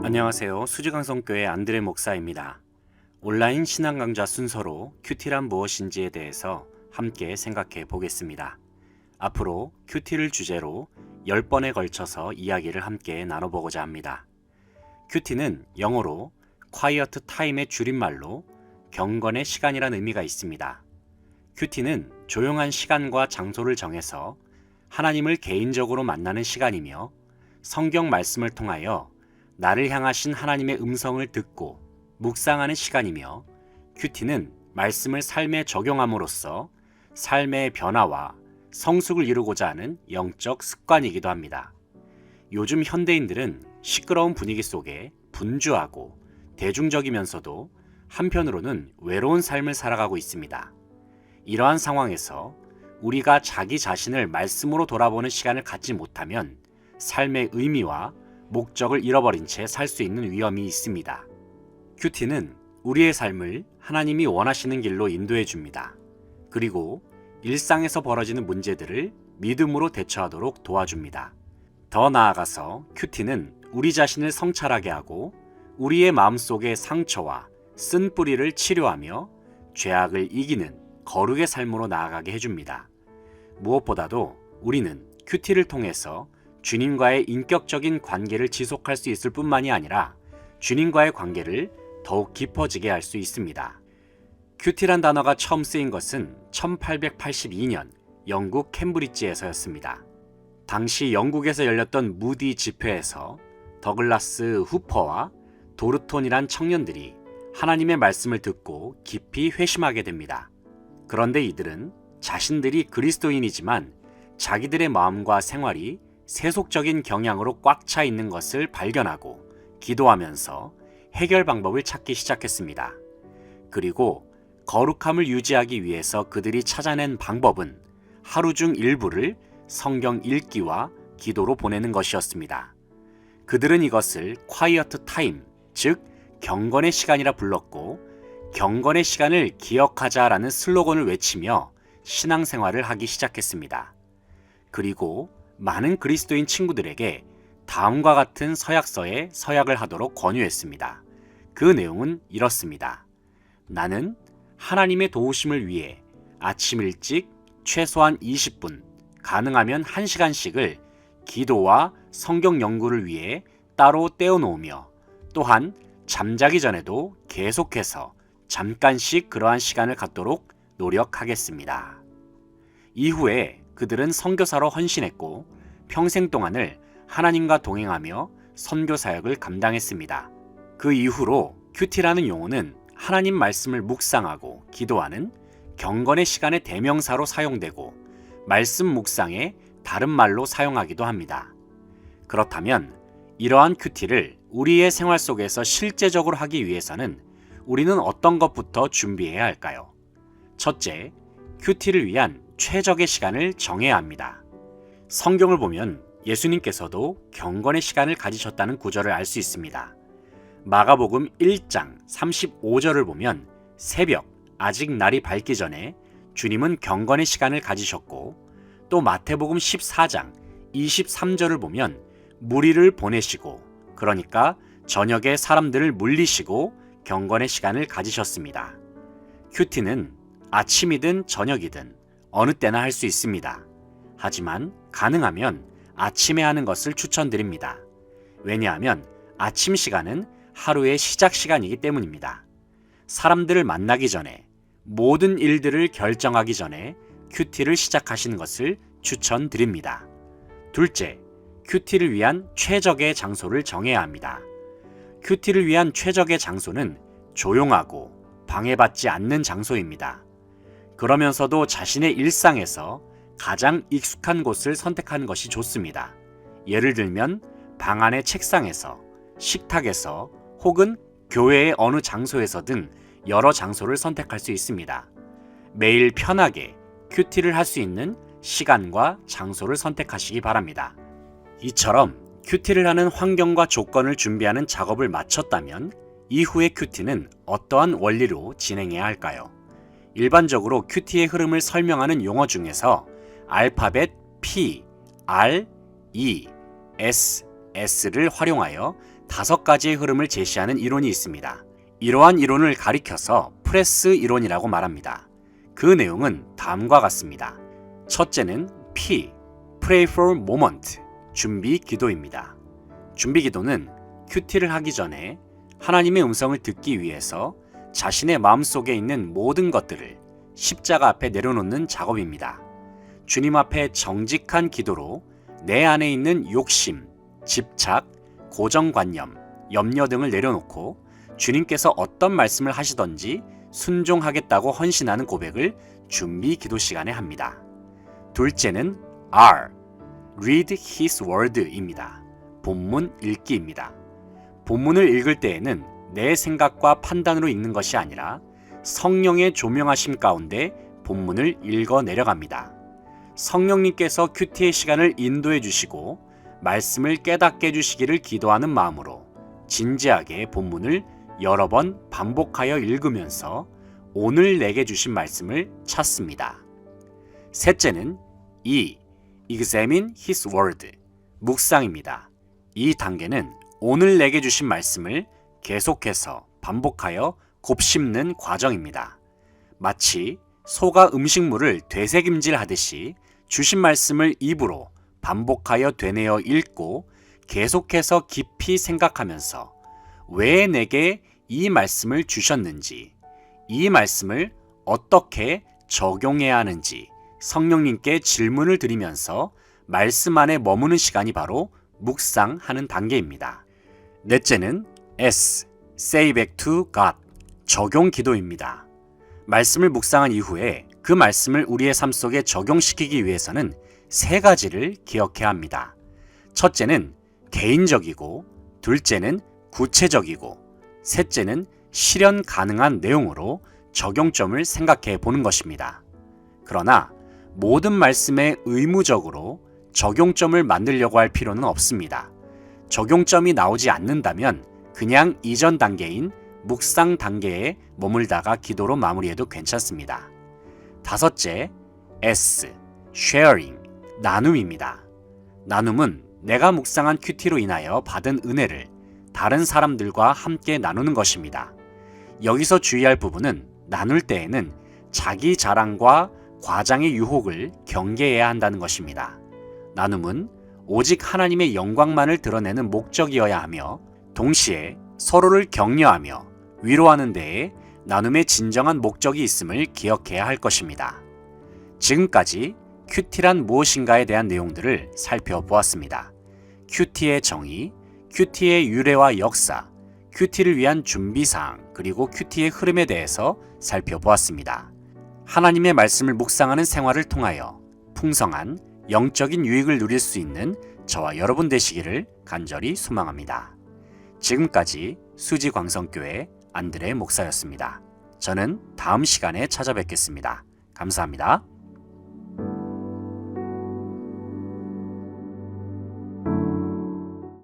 안녕하세요. 수지강성교회 안드레 목사입니다. 온라인 신앙 강좌 순서로 큐티란 무엇인지에 대해서 함께 생각해 보겠습니다. 앞으로 큐티를 주제로 10번에 걸쳐서 이야기를 함께 나눠보고자 합니다. 큐티는 영어로 Quiet Time의 줄임말로 경건의 시간이란 의미가 있습니다. 큐티는 조용한 시간과 장소를 정해서 하나님을 개인적으로 만나는 시간이며 성경 말씀을 통하여 나를 향하신 하나님의 음성을 듣고 묵상하는 시간이며, 큐티는 말씀을 삶에 적용함으로써 삶의 변화와 성숙을 이루고자 하는 영적 습관이기도 합니다. 요즘 현대인들은 시끄러운 분위기 속에 분주하고 대중적이면서도 한편으로는 외로운 삶을 살아가고 있습니다. 이러한 상황에서 우리가 자기 자신을 말씀으로 돌아보는 시간을 갖지 못하면 삶의 의미와 목적을 잃어버린 채 살 수 있는 위험이 있습니다. 큐티는 우리의 삶을 하나님이 원하시는 길로 인도해 줍니다. 그리고 일상에서 벌어지는 문제들을 믿음으로 대처하도록 도와줍니다. 더 나아가서 큐티는 우리 자신을 성찰하게 하고 우리의 마음속의 상처와 쓴 뿌리를 치료하며 죄악을 이기는 거룩의 삶으로 나아가게 해줍니다. 무엇보다도 우리는 큐티를 통해서 주님과의 인격적인 관계를 지속할 수 있을 뿐만이 아니라 주님과의 관계를 더욱 깊어지게 할 수 있습니다. 큐티란 단어가 처음 쓰인 것은 1882년 영국 캠브리지에서였습니다. 당시 영국에서 열렸던 무디 집회에서 더글라스 후퍼와 도르톤이란 청년들이 하나님의 말씀을 듣고 깊이 회심하게 됩니다. 그런데 이들은 자신들이 그리스도인이지만 자기들의 마음과 생활이 세속적인 경향으로 꽉 차 있는 것을 발견하고 기도하면서 해결 방법을 찾기 시작했습니다. 그리고 거룩함을 유지하기 위해서 그들이 찾아낸 방법은 하루 중 일부를 성경 읽기와 기도로 보내는 것이었습니다. 그들은 이것을 quiet time, 즉 경건의 시간이라 불렀고, 경건의 시간을 기억하자라는 슬로건을 외치며 신앙생활을 하기 시작했습니다. 그리고 많은 그리스도인 친구들에게 다음과 같은 서약서에 서약을 하도록 권유했습니다. 그 내용은 이렇습니다. 나는 하나님의 도우심을 위해 아침 일찍 최소한 20분, 가능하면 1시간씩을 기도와 성경 연구를 위해 따로 떼어놓으며, 또한 잠자기 전에도 계속해서 잠깐씩 그러한 시간을 갖도록 노력하겠습니다. 이후에 그들은 선교사로 헌신했고 평생 동안을 하나님과 동행하며 선교 사역을 감당했습니다. 그 이후로 큐티라는 용어는 하나님 말씀을 묵상하고 기도하는 경건의 시간의 대명사로 사용되고 말씀 묵상의 다른 말로 사용하기도 합니다. 그렇다면 이러한 큐티를 우리의 생활 속에서 실제적으로 하기 위해서는 우리는 어떤 것부터 준비해야 할까요? 첫째, 큐티를 위한 최적의 시간을 정해야 합니다. 성경을 보면 예수님께서도 경건의 시간을 가지셨다는 구절을 알 수 있습니다. 마가복음 1장 35절을 보면 새벽, 아직 날이 밝기 전에 주님은 경건의 시간을 가지셨고, 또 마태복음 14장 23절을 보면 무리를 보내시고, 그러니까 저녁에 사람들을 물리시고 경건의 시간을 가지셨습니다. 큐티는 아침이든 저녁이든 어느 때나 할 수 있습니다. 하지만 가능하면 아침에 하는 것을 추천드립니다. 왜냐하면 아침 시간은 하루의 시작 시간이기 때문입니다. 사람들을 만나기 전에, 모든 일들을 결정하기 전에 큐티를 시작하시는 것을 추천드립니다. 둘째, 큐티를 위한 최적의 장소를 정해야 합니다. 큐티를 위한 최적의 장소는 조용하고 방해받지 않는 장소입니다. 그러면서도 자신의 일상에서 가장 익숙한 곳을 선택하는 것이 좋습니다. 예를 들면 방 안의 책상에서, 식탁에서, 혹은 교회의 어느 장소에서 등 여러 장소를 선택할 수 있습니다. 매일 편하게 큐티를 할 수 있는 시간과 장소를 선택하시기 바랍니다. 이처럼 큐티를 하는 환경과 조건을 준비하는 작업을 마쳤다면 이후의 큐티는 어떠한 원리로 진행해야 할까요? 일반적으로 큐티의 흐름을 설명하는 용어 중에서 알파벳 P, R, E, S, S를 활용하여 5가지의 흐름을 제시하는 이론이 있습니다. 이러한 이론을 가리켜서 프레스 이론이라고 말합니다. 그 내용은 다음과 같습니다. 첫째는 P, Pray for Moment, 준비 기도입니다. 준비 기도는 큐티를 하기 전에 하나님의 음성을 듣기 위해서 자신의 마음속에 있는 모든 것들을 십자가 앞에 내려놓는 작업입니다. 주님 앞에 정직한 기도로 내 안에 있는 욕심, 집착, 고정관념, 염려 등을 내려놓고 주님께서 어떤 말씀을 하시던지 순종하겠다고 헌신하는 고백을 준비 기도 시간에 합니다. 둘째는 R, Read His Word입니다. 본문 읽기입니다. 본문을 읽을 때에는 내 생각과 판단으로 읽는 것이 아니라 성령의 조명하심 가운데 본문을 읽어 내려갑니다. 성령님께서 큐티의 시간을 인도해 주시고 말씀을 깨닫게 해주시기를 기도하는 마음으로 진지하게 본문을 여러 번 반복하여 읽으면서 오늘 내게 주신 말씀을 찾습니다. 셋째는 E, Examine His Word, 묵상입니다. 이 단계는 오늘 내게 주신 말씀을 계속해서 반복하여 곱씹는 과정입니다. 마치 소가 음식물을 되새김질하듯이 주신 말씀을 입으로 반복하여 되뇌어 읽고 계속해서 깊이 생각하면서 왜 내게 이 말씀을 주셨는지, 이 말씀을 어떻게 적용해야 하는지 성령님께 질문을 드리면서 말씀 안에 머무는 시간이 바로 묵상하는 단계입니다. 넷째는 S, Say Back to God, 적용 기도입니다. 말씀을 묵상한 이후에 그 말씀을 우리의 삶 속에 적용시키기 위해서는 3가지를 기억해야 합니다. 첫째는 개인적이고, 둘째는 구체적이고, 셋째는 실현 가능한 내용으로 적용점을 생각해 보는 것입니다. 그러나 모든 말씀에 의무적으로 적용점을 만들려고 할 필요는 없습니다. 적용점이 나오지 않는다면 그냥 이전 단계인 묵상 단계에 머물다가 기도로 마무리해도 괜찮습니다. 다섯째, S, Sharing, 나눔입니다. 나눔은 내가 묵상한 큐티로 인하여 받은 은혜를 다른 사람들과 함께 나누는 것입니다. 여기서 주의할 부분은 나눌 때에는 자기 자랑과 과장의 유혹을 경계해야 한다는 것입니다. 나눔은 오직 하나님의 영광만을 드러내는 목적이어야 하며 동시에 서로를 격려하며 위로하는 데에 나눔의 진정한 목적이 있음을 기억해야 할 것입니다. 지금까지 큐티란 무엇인가에 대한 내용들을 살펴보았습니다. 큐티의 정의, 큐티의 유래와 역사, 큐티를 위한 준비사항, 그리고 큐티의 흐름에 대해서 살펴보았습니다. 하나님의 말씀을 묵상하는 생활을 통하여 풍성한 영적인 유익을 누릴 수 있는 저와 여러분 되시기를 간절히 소망합니다. 지금까지 수지광성교회 안드레 목사였습니다. 저는 다음 시간에 찾아뵙겠습니다. 감사합니다.